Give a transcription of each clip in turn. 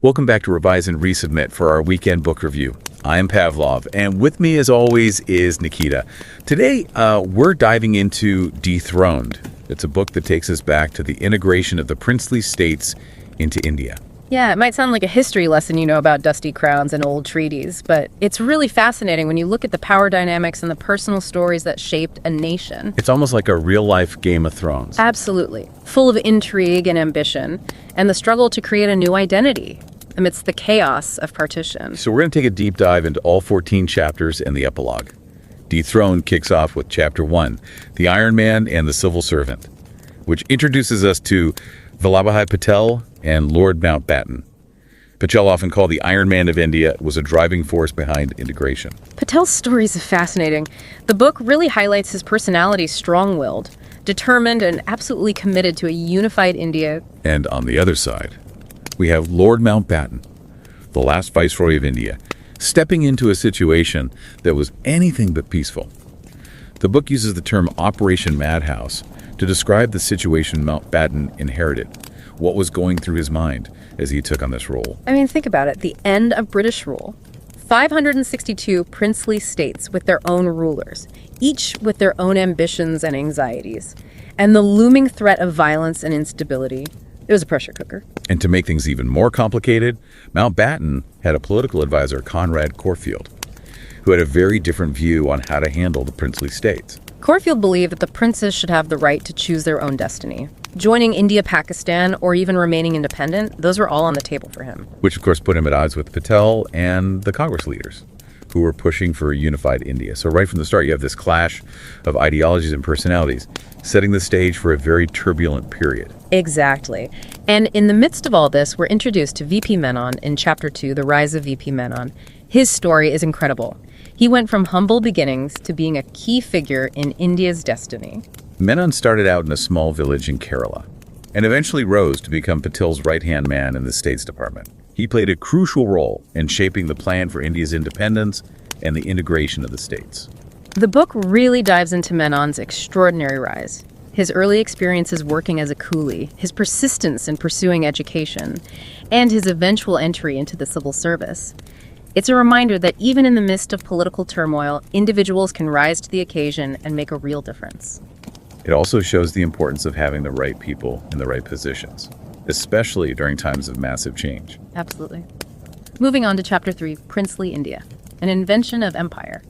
Welcome back to Revise and Resubmit for our weekend book review. I am Pavlov, and with me as always is Nikita. Today, we're diving into Dethroned. It's a book that takes us back to the integration of the princely states into India. Yeah, it might sound like a history lesson, about dusty crowns and old treaties, but it's really fascinating when you look at the power dynamics and the personal stories that shaped a nation. It's almost like a real-life Game of Thrones. Absolutely. Full of intrigue and ambition, and the struggle to create a new identity amidst the chaos of partition. So we're going to take a deep dive into all 14 chapters and the epilogue. Dethroned kicks off with Chapter 1, The Iron Man and the Civil Servant, which introduces us to Vallabhbhai Patel and Lord Mountbatten. Patel, often called the Iron Man of India, was a driving force behind integration. Patel's stories are fascinating. The book really highlights his personality, strong-willed, determined, and absolutely committed to a unified India. And on the other side, we have Lord Mountbatten, the last Viceroy of India, stepping into a situation that was anything but peaceful. The book uses the term Operation Madhouse to describe the situation Mountbatten inherited, what was going through his mind as he took on this role. Think about it. The end of British rule. 562 princely states with their own rulers, each with their own ambitions and anxieties, and the looming threat of violence and instability. It was a pressure cooker. And to make things even more complicated, Mountbatten had a political advisor, Conrad Corfield, who had a very different view on how to handle the princely states. Corfield believed that the princes should have the right to choose their own destiny. Joining India, Pakistan, or even remaining independent, those were all on the table for him. Which, of course, put him at odds with Patel and the Congress leaders, who were pushing for a unified India. So right from the start, you have this clash of ideologies and personalities, setting the stage for a very turbulent period. Exactly. And in the midst of all this, we're introduced to VP Menon in Chapter 2, The Rise of VP Menon. His story is incredible. He went from humble beginnings to being a key figure in India's destiny. Menon started out in a small village in Kerala and eventually rose to become Patel's right-hand man in the States Department. He played a crucial role in shaping the plan for India's independence and the integration of the states. The book really dives into Menon's extraordinary rise. His early experiences working as a coolie, his persistence in pursuing education, and his eventual entry into the civil service. It's a reminder that even in the midst of political turmoil, individuals can rise to the occasion and make a real difference. It also shows the importance of having the right people in the right positions, especially during times of massive change. Absolutely. Moving on to Chapter 3, Princely India, an invention of empire.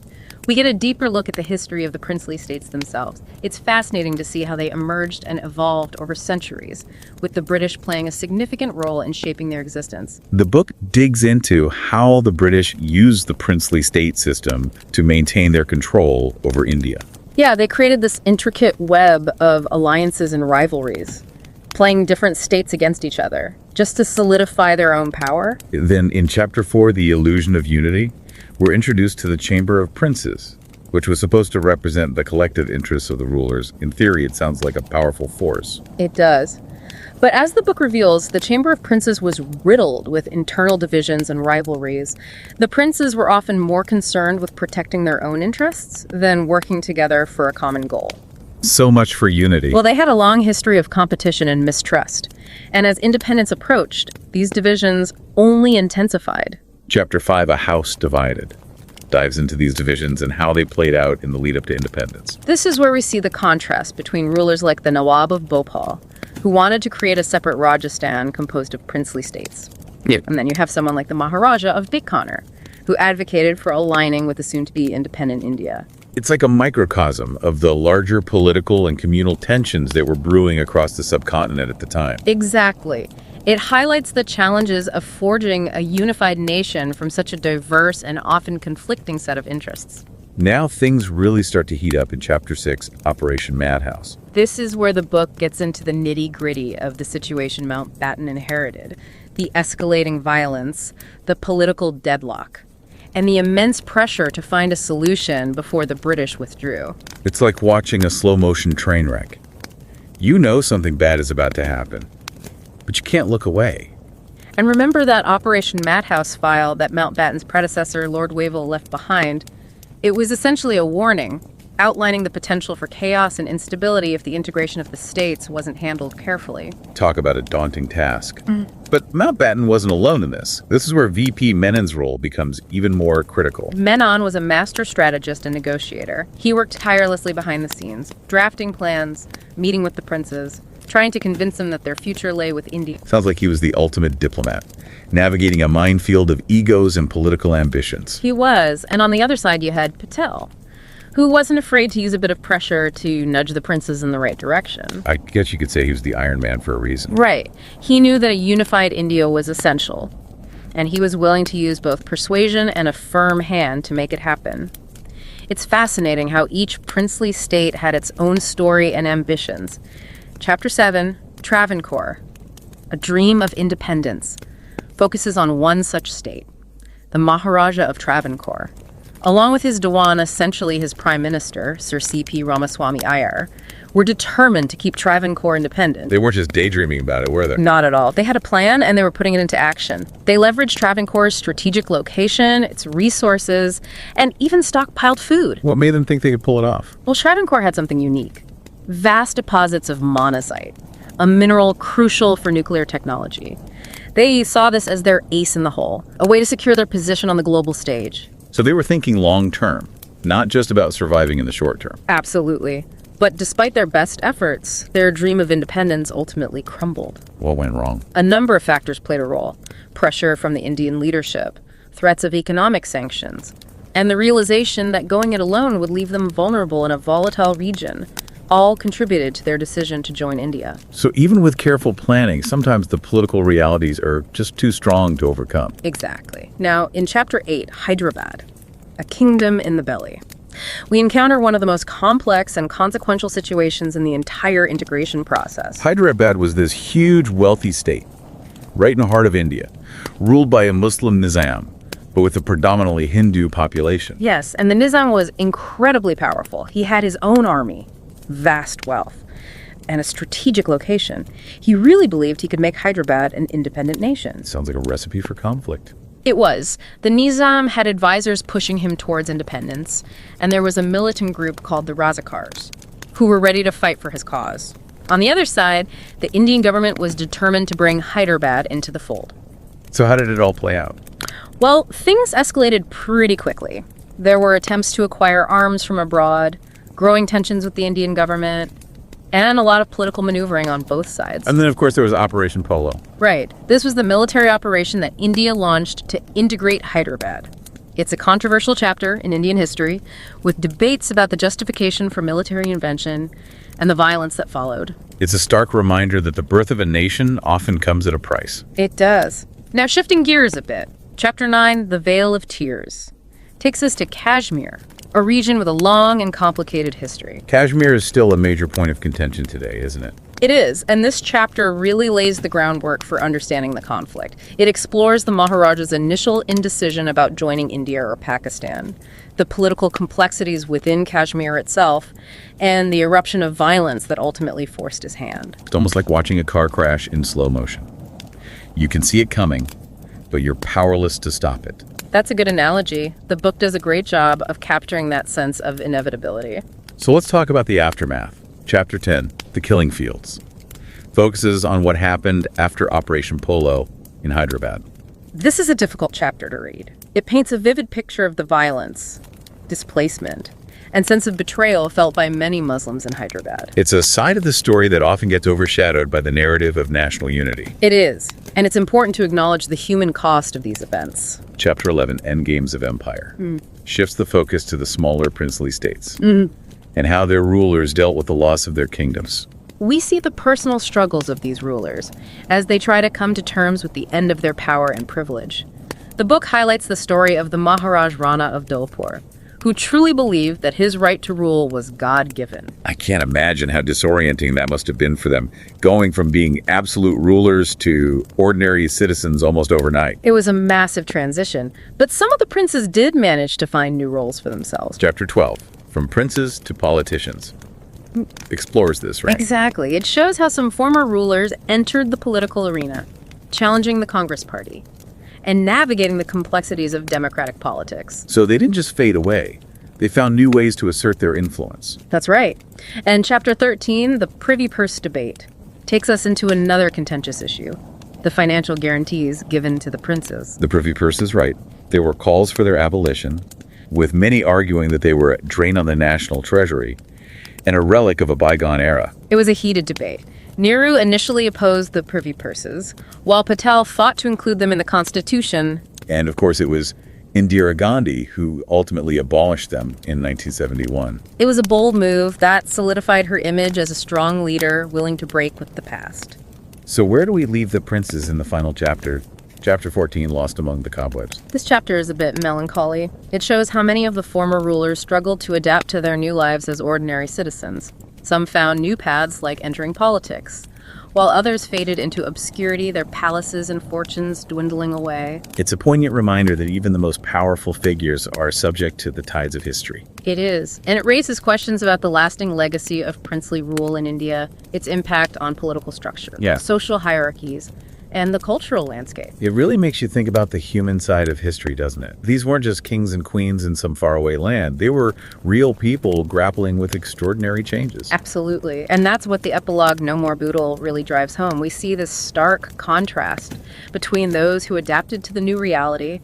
We get a deeper look at the history of the princely states themselves. It's fascinating to see how they emerged and evolved over centuries, with the British playing a significant role in shaping their existence. The book digs into how the British used the princely state system to maintain their control over India. Yeah, they created this intricate web of alliances and rivalries, playing different states against each other, just to solidify their own power. Then in Chapter 4, The Illusion of Unity, we're introduced to the Chamber of Princes, which was supposed to represent the collective interests of the rulers. In theory, it sounds like a powerful force. It does. But as the book reveals, the Chamber of Princes was riddled with internal divisions and rivalries. The princes were often more concerned with protecting their own interests than working together for a common goal. So much for unity. Well, they had a long history of competition and mistrust. And as independence approached, these divisions only intensified. Chapter 5, A House Divided, dives into these divisions and how they played out in the lead-up to independence. This is where we see the contrast between rulers like the Nawab of Bhopal, who wanted to create a separate Rajasthan composed of princely states. Yeah. And then you have someone like the Maharaja of Bikaner, who advocated for aligning with the soon-to-be independent India. It's like a microcosm of the larger political and communal tensions that were brewing across the subcontinent at the time. Exactly. It highlights the challenges of forging a unified nation from such a diverse and often conflicting set of interests. Now things really start to heat up in Chapter 6, Operation Madhouse. This is where the book gets into the nitty-gritty of the situation Mountbatten inherited, the escalating violence, the political deadlock, and the immense pressure to find a solution before the British withdrew. It's like watching a slow-motion train wreck. You know something bad is about to happen, but you can't look away. And remember that Operation Madhouse file that Mountbatten's predecessor, Lord Wavell, left behind? It was essentially a warning. outlining the potential for chaos and instability if the integration of the states wasn't handled carefully. Talk about a daunting task. But Mountbatten wasn't alone in this. This is where VP Menon's role becomes even more critical. Menon was a master strategist and negotiator. He worked tirelessly behind the scenes, drafting plans, meeting with the princes, trying to convince them that their future lay with India. Sounds like he was the ultimate diplomat, navigating a minefield of egos and political ambitions. He was, and on the other side you had Patel, who wasn't afraid to use a bit of pressure to nudge the princes in the right direction. I guess you could say he was the Iron Man for a reason. Right. He knew that a unified India was essential, and he was willing to use both persuasion and a firm hand to make it happen. It's fascinating how each princely state had its own story and ambitions. Chapter 7, Travancore, A Dream of Independence, focuses on one such state, the Maharaja of Travancore. Along with his Dewan, essentially his prime minister, Sir C.P. Ramaswamy Iyer, were determined to keep Travancore independent. They weren't just daydreaming about it, were they? Not at all. They had a plan and they were putting it into action. They leveraged Travancore's strategic location, its resources, and even stockpiled food. What made them think they could pull it off? Well, Travancore had something unique. Vast deposits of monazite, a mineral crucial for nuclear technology. They saw this as their ace in the hole, a way to secure their position on the global stage. So they were thinking long term, not just about surviving in the short term. Absolutely. But despite their best efforts, their dream of independence ultimately crumbled. What went wrong? A number of factors played a role. Pressure from the Indian leadership, threats of economic sanctions, and the realization that going it alone would leave them vulnerable in a volatile region, all contributed to their decision to join India. So even with careful planning, sometimes the political realities are just too strong to overcome. Exactly. Now, in Chapter 8, Hyderabad, a kingdom in the belly, we encounter one of the most complex and consequential situations in the entire integration process. Hyderabad was this huge, wealthy state, right in the heart of India, ruled by a Muslim Nizam, but with a predominantly Hindu population. Yes, and the Nizam was incredibly powerful. He had his own army, vast wealth, and a strategic location. He really believed he could make Hyderabad an independent nation. Sounds like a recipe for conflict. It was. The Nizam had advisors pushing him towards independence, and there was a militant group called the Razakars, who were ready to fight for his cause. On the other side, the Indian government was determined to bring Hyderabad into the fold. So how did it all play out? Well, things escalated pretty quickly. There were attempts to acquire arms from abroad, growing tensions with the Indian government, and a lot of political maneuvering on both sides. And then, of course, there was Operation Polo. Right. This was the military operation that India launched to integrate Hyderabad. It's a controversial chapter in Indian history, with debates about the justification for military invention and the violence that followed. It's a stark reminder that the birth of a nation often comes at a price. It does. Now, shifting gears a bit, Chapter 9, The Vale of Tears, takes us to Kashmir, a region with a long and complicated history. Kashmir is still a major point of contention today, isn't it? It is, and this chapter really lays the groundwork for understanding the conflict. It explores the Maharaja's initial indecision about joining India or Pakistan, the political complexities within Kashmir itself, and the eruption of violence that ultimately forced his hand. It's almost like watching a car crash in slow motion. You can see it coming, but you're powerless to stop it. That's a good analogy. The book does a great job of capturing that sense of inevitability. So let's talk about the aftermath. Chapter 10, The Killing Fields, focuses on what happened after Operation Polo in Hyderabad. This is a difficult chapter to read. It paints a vivid picture of the violence, displacement, and sense of betrayal felt by many Muslims in Hyderabad. It's a side of the story that often gets overshadowed by the narrative of national unity. It is, and it's important to acknowledge the human cost of these events. Chapter 11, Endgames of Empire, shifts the focus to the smaller princely states and how their rulers dealt with the loss of their kingdoms. We see the personal struggles of these rulers as they try to come to terms with the end of their power and privilege. The book highlights the story of the Maharaj Rana of Dolpur, who truly believed that his right to rule was God-given. I can't imagine how disorienting that must have been for them, going from being absolute rulers to ordinary citizens almost overnight. It was a massive transition, but some of the princes did manage to find new roles for themselves. Chapter 12, From Princes to Politicians, explores this, right? Exactly. It shows how some former rulers entered the political arena, challenging the Congress Party and navigating the complexities of democratic politics. So they didn't just fade away. They found new ways to assert their influence. That's right. And Chapter 13, the Privy Purse debate, takes us into another contentious issue, the financial guarantees given to the princes. The Privy Purse is right. There were calls for their abolition, with many arguing that they were a drain on the national treasury and a relic of a bygone era. It was a heated debate. Nehru initially opposed the Privy Purses, while Patel fought to include them in the Constitution. And of course, it was Indira Gandhi who ultimately abolished them in 1971. It was a bold move that solidified her image as a strong leader willing to break with the past. So where do we leave the princes in the final chapter? Chapter 14, Lost Among the Cobwebs. This chapter is a bit melancholy. It shows how many of the former rulers struggled to adapt to their new lives as ordinary citizens. Some found new paths like entering politics, while others faded into obscurity, their palaces and fortunes dwindling away. It's a poignant reminder that even the most powerful figures are subject to the tides of history. It is, and it raises questions about the lasting legacy of princely rule in India, its impact on political structure, social hierarchies, and the cultural landscape. It really makes you think about the human side of history, doesn't it? These weren't just kings and queens in some faraway land. They were real people grappling with extraordinary changes. Absolutely. And that's what the epilogue No More Boodle really drives home. We see this stark contrast between those who adapted to the new reality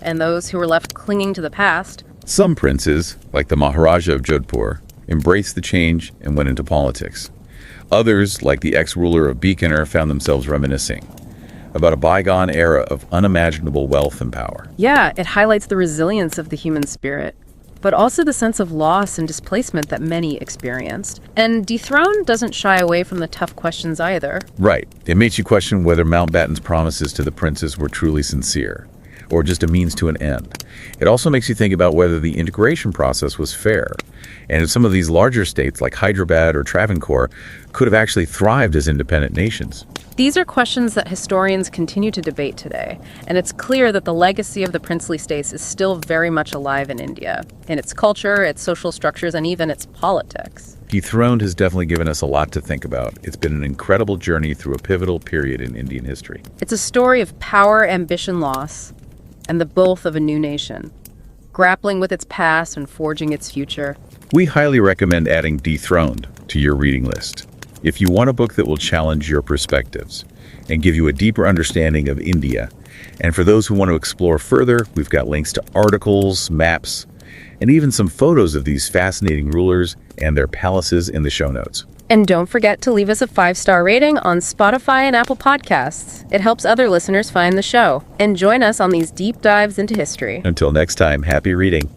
and those who were left clinging to the past. Some princes, like the Maharaja of Jodhpur, embraced the change and went into politics. Others, like the ex-ruler of Bikaner, found themselves reminiscing about a bygone era of unimaginable wealth and power. Yeah, it highlights the resilience of the human spirit, but also the sense of loss and displacement that many experienced. And Dethroned doesn't shy away from the tough questions either. Right. It makes you question whether Mountbatten's promises to the princes were truly sincere, or just a means to an end. It also makes you think about whether the integration process was fair, and if some of these larger states like Hyderabad or Travancore could have actually thrived as independent nations. These are questions that historians continue to debate today, and it's clear that the legacy of the princely states is still very much alive in India, in its culture, its social structures, and even its politics. Dethroned has definitely given us a lot to think about. It's been an incredible journey through a pivotal period in Indian history. It's a story of power, ambition, loss, and the birth of a new nation, grappling with its past and forging its future. We highly recommend adding Dethroned to your reading list if you want a book that will challenge your perspectives and give you a deeper understanding of India. And for those who want to explore further, we've got links to articles, maps, and even some photos of these fascinating rulers and their palaces in the show notes. And don't forget to leave us a 5-star rating on Spotify and Apple Podcasts. It helps other listeners find the show. And join us on these deep dives into history. Until next time, happy reading.